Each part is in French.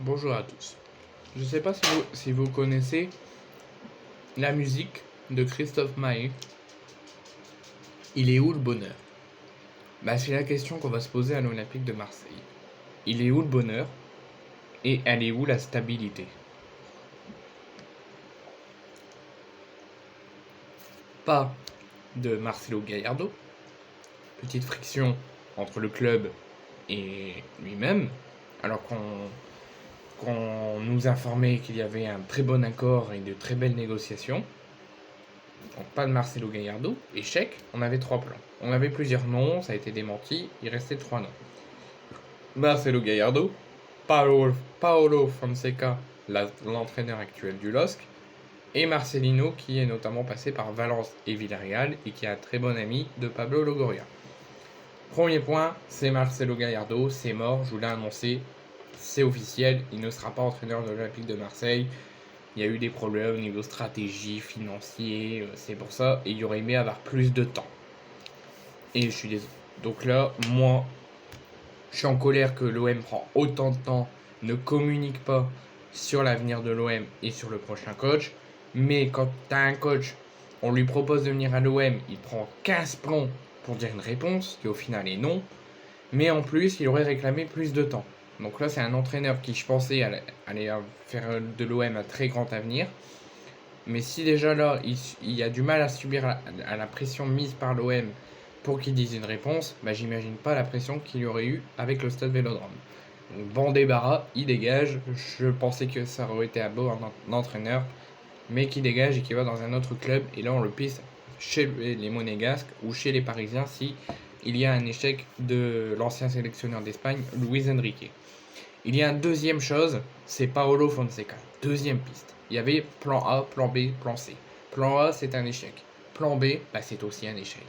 Bonjour à tous. Je ne sais pas si vous connaissez la musique de Christophe Maé. Il est où le bonheur? C'est la question qu'on va se poser à l'Olympique de Marseille. Il est où le bonheur? Et elle est où la stabilité? Pas de Marcelo Gallardo. Petite friction entre le club et lui-même, alors qu'on nous informait qu'il y avait un très bon accord et de très belles négociations. Donc pas de Marcelo Gallardo, échec, on avait 3 plans. On avait plusieurs noms, ça a été démenti, il restait 3 noms. Marcelo Gallardo, Paolo Fonseca, l'entraîneur actuel du LOSC, et Marcelino qui est notamment passé par Valence et Villarreal et qui est un très bon ami de Pablo Longoria. Premier point, c'est Marcelo Gallardo, c'est mort, je vous l'ai annoncé, c'est officiel, il ne sera pas entraîneur de l'Olympique de Marseille. Il y a eu des problèmes au niveau stratégie, financier, c'est pour ça, et il aurait aimé avoir plus de temps. Et je suis désolé. Donc là, moi, je suis en colère que l'OM prend autant de temps, ne communique pas sur l'avenir de l'OM et sur le prochain coach. Mais quand tu as un coach, on lui propose de venir à l'OM, il prend 15 plombs pour dire une réponse, qui au final est non. Mais en plus, il aurait réclamé plus de temps. Donc là, c'est un entraîneur qui, je pensais, allait faire de l'OM un très grand avenir. Mais si déjà là, il a du mal à subir à la pression mise par l'OM pour qu'il dise une réponse, j'imagine pas la pression qu'il y aurait eu avec le Stade Vélodrome. Donc bon débarras, il dégage. Je pensais que ça aurait été un beau entraîneur, mais qui dégage et qui va dans un autre club. Et là, on le pisse chez les Monégasques ou chez les Parisiens si il y a un échec de l'ancien sélectionneur d'Espagne, Luis Enrique. Il y a une deuxième chose, c'est Paolo Fonseca. Deuxième piste. Il y avait plan A, plan B, plan C. Plan A, c'est un échec. Plan B, c'est aussi un échec.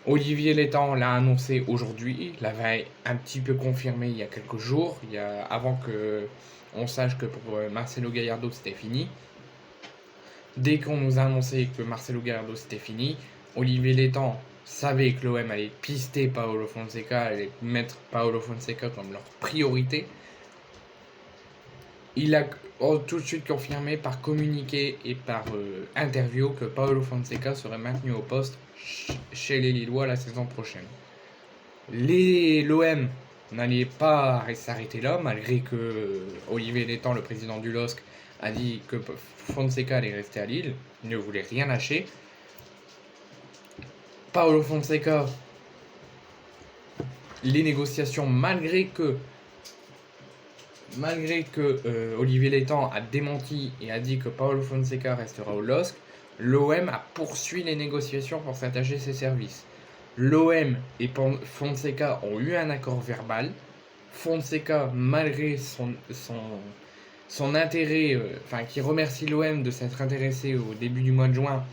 Olivier Létang l'a annoncé aujourd'hui, l'avait un petit peu confirmé il y a quelques jours, avant qu'on sache que pour Marcelo Gallardo c'était fini. Dès qu'on nous a annoncé que Marcelo Gallardo c'était fini, Olivier Létang savait que l'OM allait pister Paolo Fonseca, allait mettre Paolo Fonseca comme leur priorité. Il a tout de suite confirmé par communiqué et par interview que Paolo Fonseca serait maintenu au poste chez les Lillois la saison prochaine. L'OM n'allait pas s'arrêter là, malgré que Olivier Létang, le président du LOSC, a dit que Fonseca allait rester à Lille. Il ne voulait rien lâcher. Paolo Fonseca, les négociations, malgré que Olivier Létang a démenti et a dit que Paolo Fonseca restera au LOSC, l'OM a poursuivi les négociations pour s'attacher ses services. L'OM et Fonseca ont eu un accord verbal. Fonseca, malgré son intérêt, qui remercie l'OM de s'être intéressé au début du mois de juin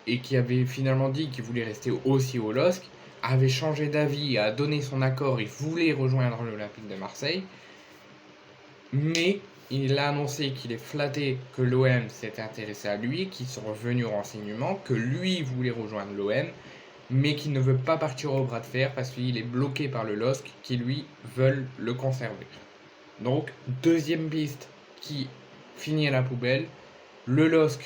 et qui avait finalement dit qu'il voulait rester aussi au LOSC, avait changé d'avis et a donné son accord, il voulait rejoindre l'Olympique de Marseille. Mais il a annoncé qu'il est flatté que l'OM s'était intéressé à lui, qu'ils sont revenus au renseignement, que lui voulait rejoindre l'OM, mais qu'il ne veut pas partir au bras de fer parce qu'il est bloqué par le LOSC qui lui veulent le conserver. Donc, deuxième piste qui finit à la poubelle, le LOSC,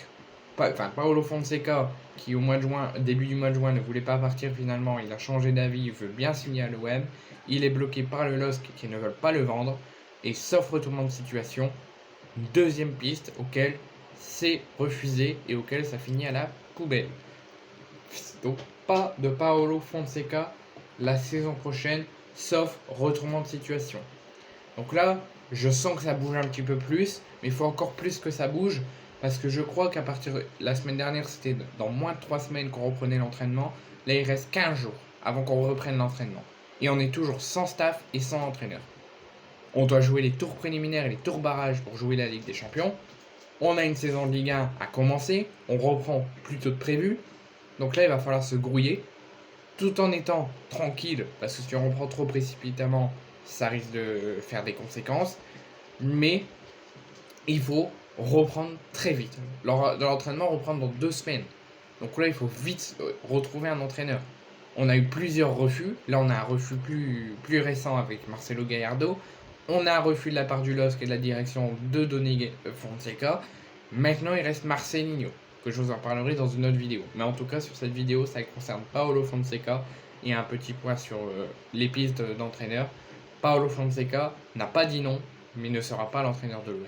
Paolo Fonseca, qui au mois de juin, début du mois de juin, ne voulait pas partir finalement, il a changé d'avis, il veut bien signer à l'OM, il est bloqué par le LOSC qui ne veulent pas le vendre, et sauf retournement de situation, deuxième piste auquel c'est refusé et auquel ça finit à la poubelle. Donc pas de Paolo Fonseca la saison prochaine, sauf retournement de situation. Donc là, je sens que ça bouge un petit peu plus, mais il faut encore plus que ça bouge, parce que je crois qu'à partir de la semaine dernière, c'était dans moins de 3 semaines qu'on reprenait l'entraînement. Là, il reste 15 jours avant qu'on reprenne l'entraînement. Et on est toujours sans staff et sans entraîneur. On doit jouer les tours préliminaires et les tours barrages pour jouer la Ligue des Champions. On a une saison de Ligue 1 à commencer. On reprend plus tôt que prévu. Donc là, il va falloir se grouiller tout en étant tranquille, parce que si on reprend trop précipitamment, ça risque de faire des conséquences. Mais il faut reprendre très vite. L'entraînement reprend dans 2 semaines. Donc là, il faut vite retrouver un entraîneur. On a eu plusieurs refus. Là, on a un refus plus récent avec Marcelo Gallardo. On a un refus de la part du LOSC et de la direction de donner Fonseca. Maintenant, il reste Marcelinho, que je vous en parlerai dans une autre vidéo. Mais en tout cas, sur cette vidéo, ça concerne Paulo Fonseca. Et un petit point sur les pistes d'entraîneur. Paulo Fonseca n'a pas dit non, mais ne sera pas l'entraîneur de l'OM.